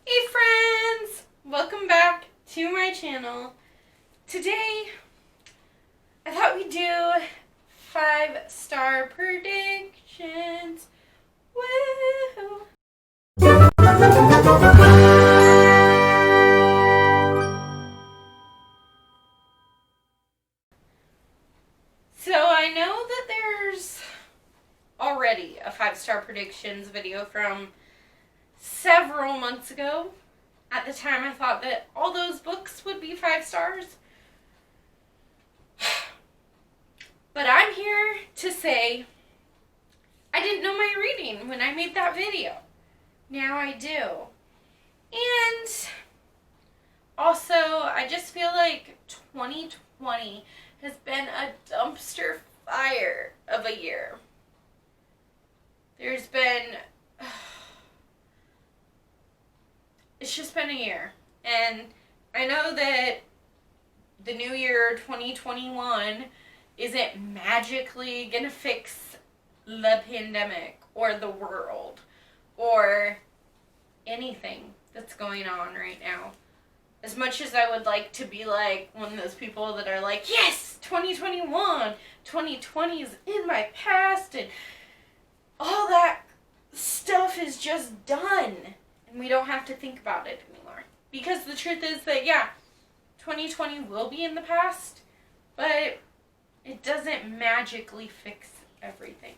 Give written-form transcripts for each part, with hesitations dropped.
Hey friends! Welcome back to my channel. Today, I thought we'd do 5-star predictions. Woo! So I know that there's already a 5-star predictions video from several months ago. At the time, I thought that all those books would be 5 stars. But I'm here to say I didn't know my reading when I made that video. Now I do. And also, I just feel like 2020 has been a dumpster fire of a year. There's been... It's just been a year. And I know that the new year 2021 isn't magically gonna fix the pandemic or the world or anything that's going on right now. As much as I would like to be like one of those people that are like, yes, 2021, 2020 is in my past and all that stuff is just done. And we don't have to think about it anymore. Because the truth is that, yeah, 2020 will be in the past, but it doesn't magically fix everything.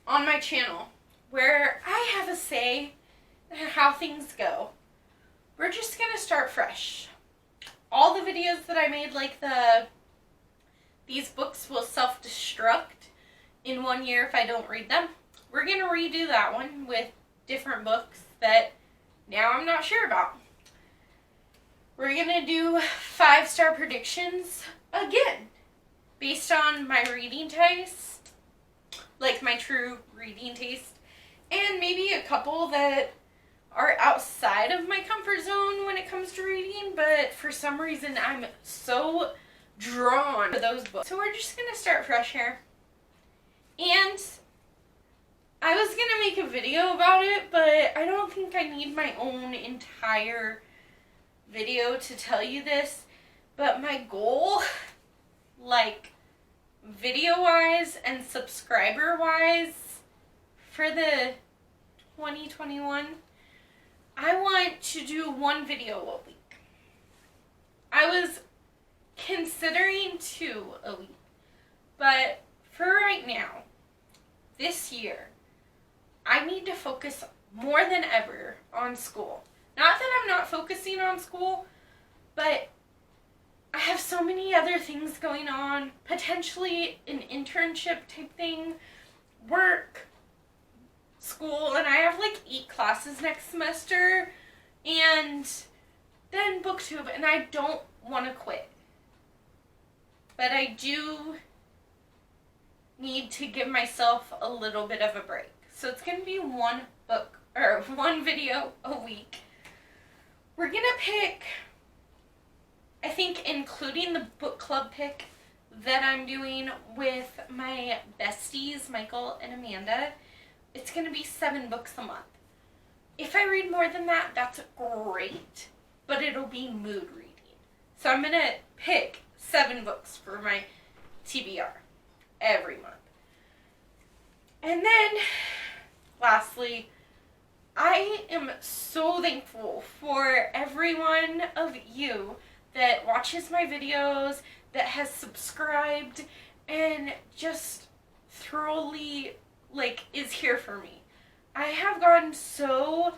On my channel, where I have a say in how things go, we're just going to start fresh. All the videos that I made, like these books will self-destruct in 1 year if I don't read them, we're going to redo that one with different books that now I'm not sure about. We're going to do 5-star predictions again, based on my reading taste, like my true reading taste, and maybe a couple that are outside of my comfort zone when it comes to reading, but for some reason I'm so drawn to those books. So we're just going to start fresh here. And I was going to make a video about it, but I don't think I need my own entire video to tell you this. But my goal, like video-wise and subscriber-wise, for the 2021, I want to do 1 video a week. I was considering 2 a week, but for right now, this year, I need to focus more than ever on school. Not that I'm not focusing on school, but I have so many other things going on. Potentially an internship type thing, work, school, and I have like 8 classes next semester, and then booktube, and I don't want to quit. But I do need to give myself a little bit of a break. So it's going to be 1 video a week. We're going to pick, I think including the book club pick that I'm doing with my besties, Michael and Amanda, it's going to be 7 books a month. If I read more than that, that's great, but it'll be mood reading. So I'm going to pick 7 books for my TBR every month. And then, lastly, I am so thankful for every one of you that watches my videos, that has subscribed, and just thoroughly, is here for me. I have gotten so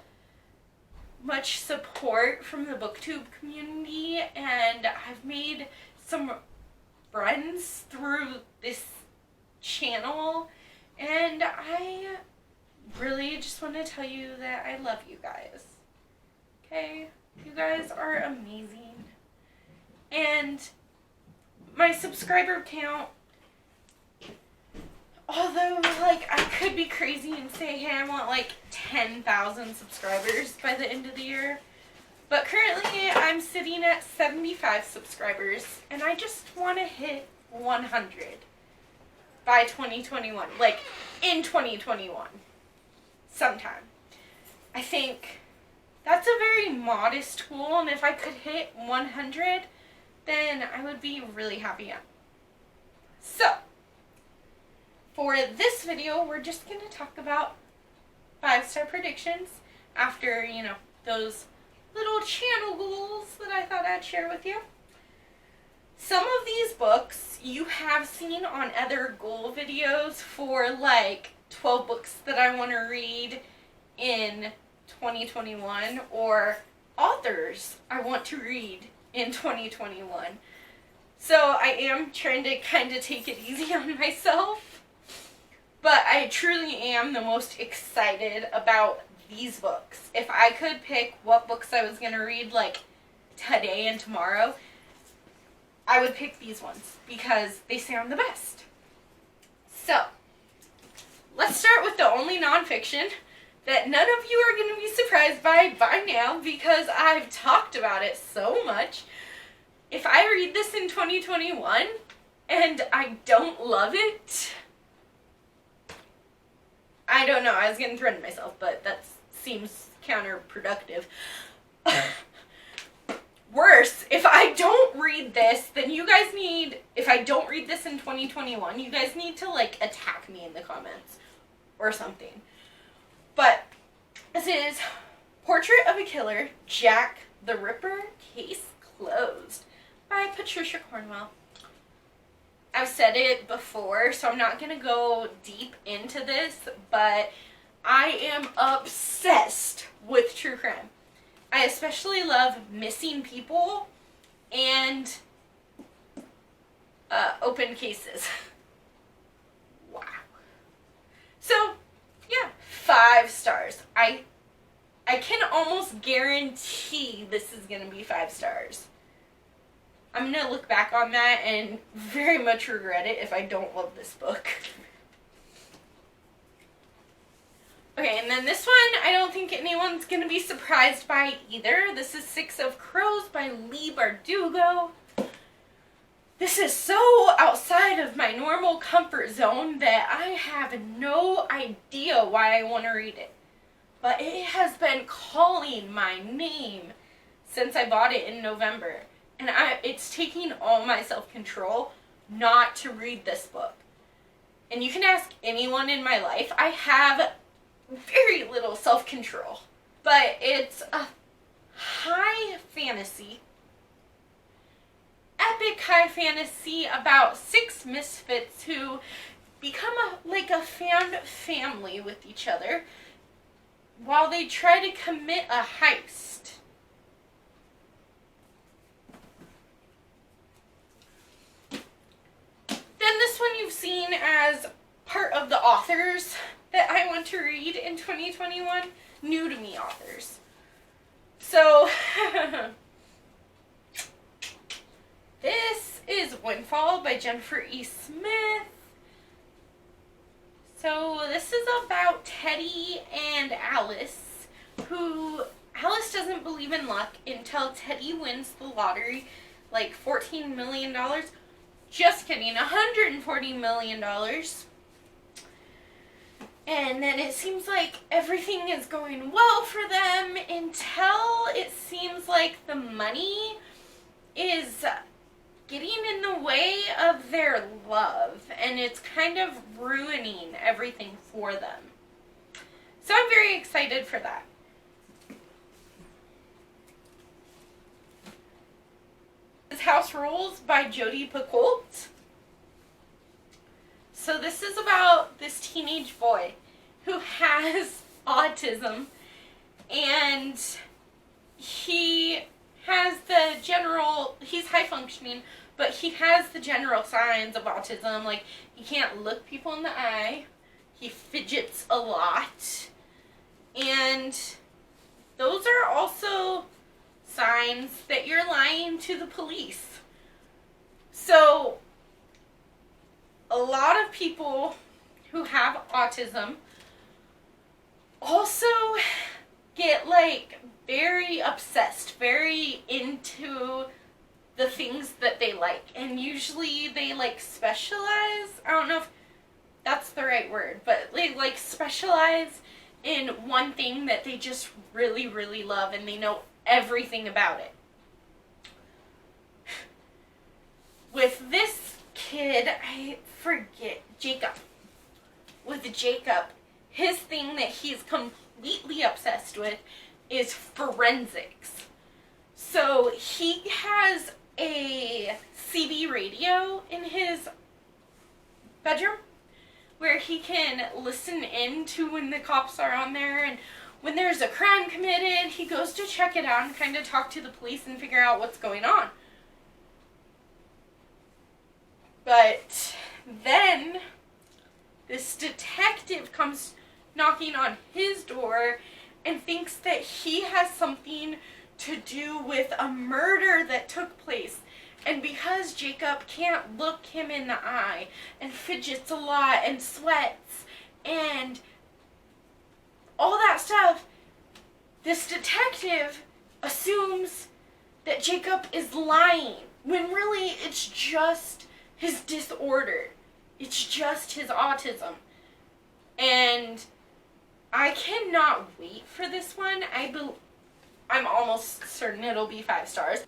much support from the booktube community, and I've made some friends through this channel, and I really just want to tell you that I love you guys. Okay? You guys are amazing. And my subscriber count, although I could be crazy and say, hey, I want 10,000 subscribers by the end of the year, but currently I'm sitting at 75 subscribers, and I just want to hit 100 by 2021, in 2021 sometime. I think that's a very modest goal, and if I could hit 100, then I would be really happy. So, for this video, we're just going to talk about 5-star predictions after, those little channel goals that I thought I'd share with you. Some of these books you have seen on other goal videos for like 12 books that I want to read in 2021, or authors I want to read in 2021. So I am trying to kind of take it easy on myself, but I truly am the most excited about these books. If I could pick what books I was going to read like today and tomorrow, I would pick these ones because they sound the best. So, let's start with the only nonfiction that none of you are going to be surprised by now because I've talked about it so much. If I read this in 2021 and I don't love it, I don't know, I was going to threaten myself, but that seems counterproductive. Worse, if I don't read this, then you guys need, if I don't read this in 2021, you guys need to like attack me in the comments or something. But this is Portrait of a Killer, Jack the Ripper, Case Closed by Patricia Cornwell. I've said it before, so I'm not going to go deep into this, but I am obsessed with true crime. I especially love missing people and open cases. Wow. So, yeah, 5 stars. I can almost guarantee this is going to be 5 stars. I'm going to look back on that and very much regret it if I don't love this book. Okay, and then this one, I don't think anyone's going to be surprised by either. This is 6 of Crows by Leigh Bardugo. This is so outside of my normal comfort zone that I have no idea why I want to read it. But it has been calling my name since I bought it in November. And it's taking all my self-control not to read this book. And you can ask anyone in my life. I have very little self-control. But it's a high fantasy, epic high fantasy about 6 misfits who become a found family with each other while they try to commit a heist. Then this one you've seen as part of the authors that I want to read in 2021, new to me authors. So, this is Windfall by Jennifer E. Smith. So, this is about Teddy and Alice, who Alice doesn't believe in luck until Teddy wins the lottery, like $14 million. Just kidding, $140 million. And then it seems like everything is going well for them until it seems like the money is getting in the way of their love. And it's kind of ruining everything for them. So I'm very excited for that. This House Rules by Jodi Picoult. So this is about this teenage boy who has autism, and he has he's high functioning, but he has the general signs of autism, like he can't look people in the eye, he fidgets a lot, and those are also signs that you're lying to the police. So a lot of people who have autism also get very obsessed, very into the things that they like. And usually they specialize. I don't know if that's the right word, but they specialize in one thing that they just really, really love, and they know everything about it. With this kid, I forget, Jacob. With Jacob, his thing that he's completely obsessed with is forensics. So he has a CB radio in his bedroom where he can listen in to when the cops are on there, and when there's a crime committed, he goes to check it out and kind of talk to the police and figure out what's going on. But then this detective comes knocking on his door and thinks that he has something to do with a murder that took place. And because Jacob can't look him in the eye and fidgets a lot and sweats and all that stuff, this detective assumes that Jacob is lying, when really it's just his disorder. It's just his autism. And I cannot wait for this one. I'm almost certain it'll be 5 stars.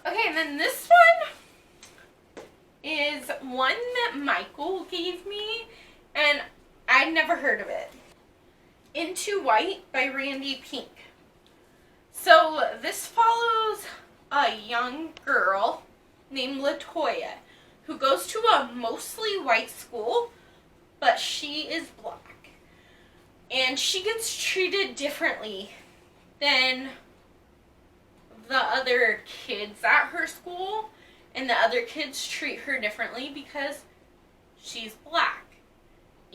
Okay, and then this one is one that Michael gave me, and I'd never heard of it. Into White by Randy Pink. So this follows a young girl named Latoya who goes to a mostly white school, but she is black. And she gets treated differently than the other kids at her school, and the other kids treat her differently because she's black.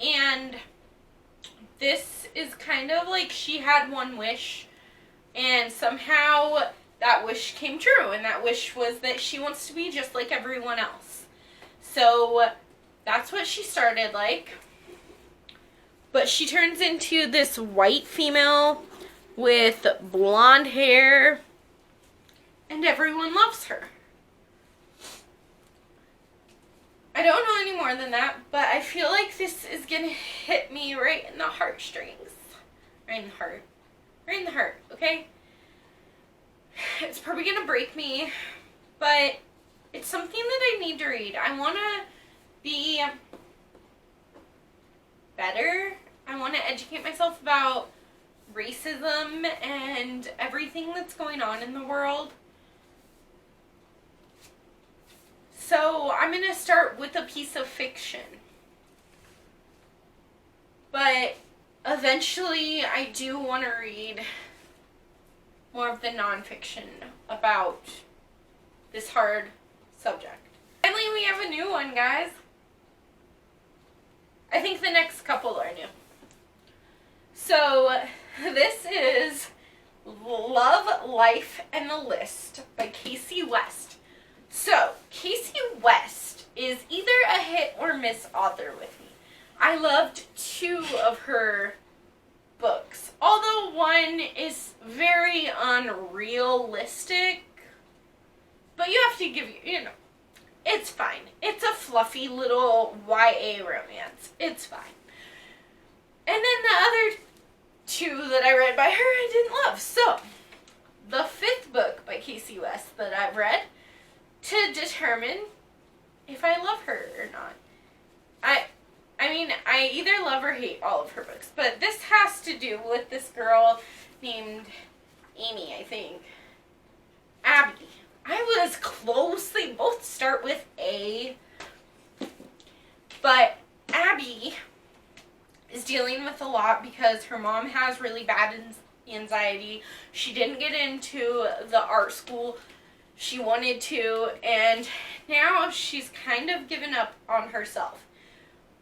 And this is kind of like she had one wish, and somehow that wish came true, and that wish was that she wants to be just like everyone else. So that's what she started like. But she turns into this white female with blonde hair, and everyone loves her. I don't know any more than that, but I feel like this is gonna hit me right in the heartstrings. Right in the heart. Right in the heart, okay? It's probably gonna break me, but it's something that I need to read. I wanna be better. I wanna educate myself about racism and everything that's going on in the world. So I'm going to start with a piece of fiction. But eventually I do want to read more of the nonfiction about this hard subject. Finally, we have a new one, guys. I think the next couple are new. So this is Love, Life, and the List by Casey West. So, Casey West is either a hit or miss author with me. I loved 2 of her books, although one is very unrealistic, but you have to give, it's fine. It's a fluffy little YA romance. It's fine. And then the other 2 that I read by her, I didn't love. So, the 5th book by Casey West that I've read to determine if I love her or not. I mean, I either love or hate all of her books, but this has to do with this girl named Amy, I think. Abby. I was close. They both start with A. But Abby is dealing with a lot because her mom has really bad anxiety. She didn't get into the art school she wanted to, and now she's kind of given up on herself.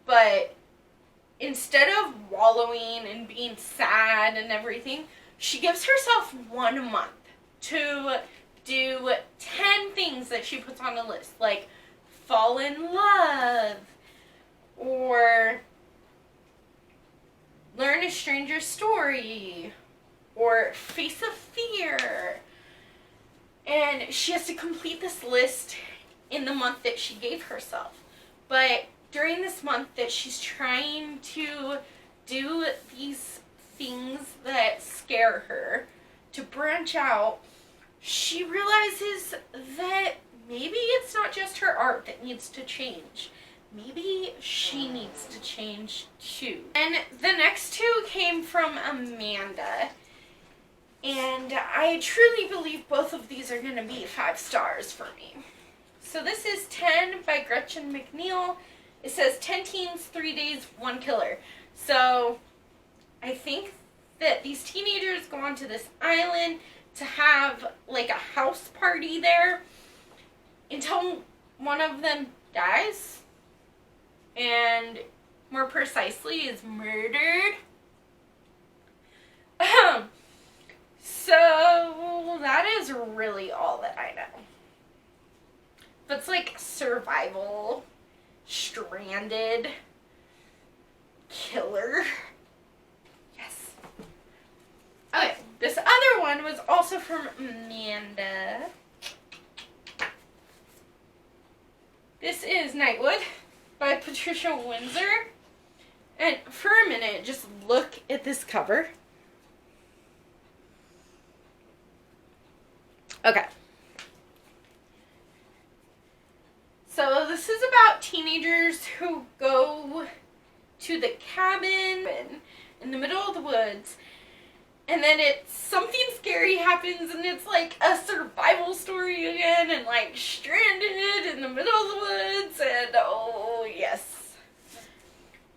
But instead of wallowing and being sad and everything, she gives herself 1 month to do 10 things that she puts on a list, like fall in love, or learn a stranger's story, or face a fear. And she has to complete this list in the month that she gave herself. But during this month that she's trying to do these things that scare her, to branch out, she realizes that maybe it's not just her art that needs to change. Maybe she needs to change too. And the next two came from Amanda. And I truly believe both of these are going to be 5 stars for me. So this is 10 by Gretchen McNeil. It says 10 teens, 3 days, 1 killer. So I think that these teenagers go onto this island to have like a house party there until one of them dies. And more precisely is murdered. So that is really all that I know. But it's like survival, stranded, killer. Yes. Okay, this other one was also from Amanda. This is Nightwood by Patricia Windsor. And for a minute, just look at this cover. Okay. So this is about teenagers who go to the cabin in the middle of the woods, and then something scary happens, and it's like a survival story again, and like stranded in the middle of the woods, and oh yes.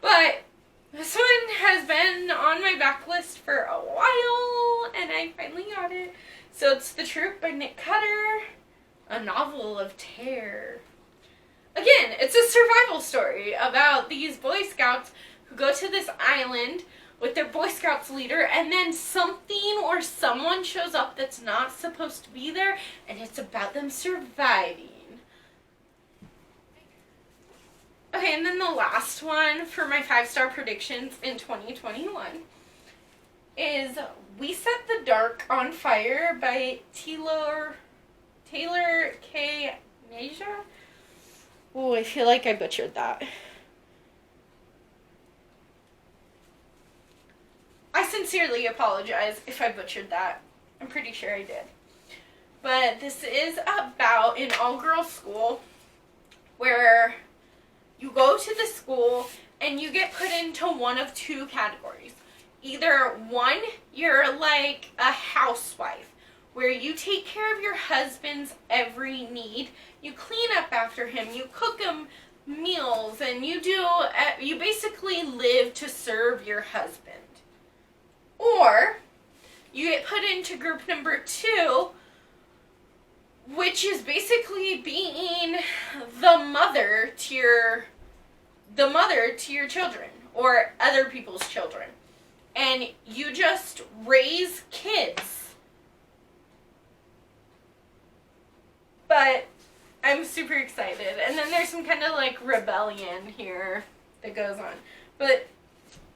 But this one has been on my backlist for a while, and I finally got it. So it's The Troop by Nick Cutter, a novel of terror. Again, it's a survival story about these Boy Scouts who go to this island with their Boy Scouts leader, and then something or someone shows up that's not supposed to be there, and it's about them surviving. Okay, and then the last one for my 5-star predictions in 2021 is We Set the Dark on Fire by Taylor K. Naja. Oh, I feel like I butchered that. I sincerely apologize if I butchered that. I'm pretty sure I did. But this is about an all-girls school where you go to the school and you get put into one of 2 categories. Either one, you're like a housewife, where you take care of your husband's every need. You clean up after him, you cook him meals, and you basically live to serve your husband. Or you get put into group number 2, which is basically being the mother to your children or other people's children. And you just raise kids. But I'm super excited. And then there's some kind of like rebellion here that goes on. But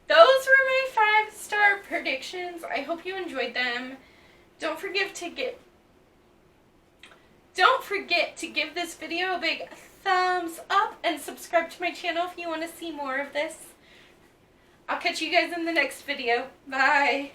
those were my 5-star predictions. I hope you enjoyed them. Don't forget to give this video a big thumbs up and subscribe to my channel if you want to see more of this. I'll catch you guys in the next video. Bye.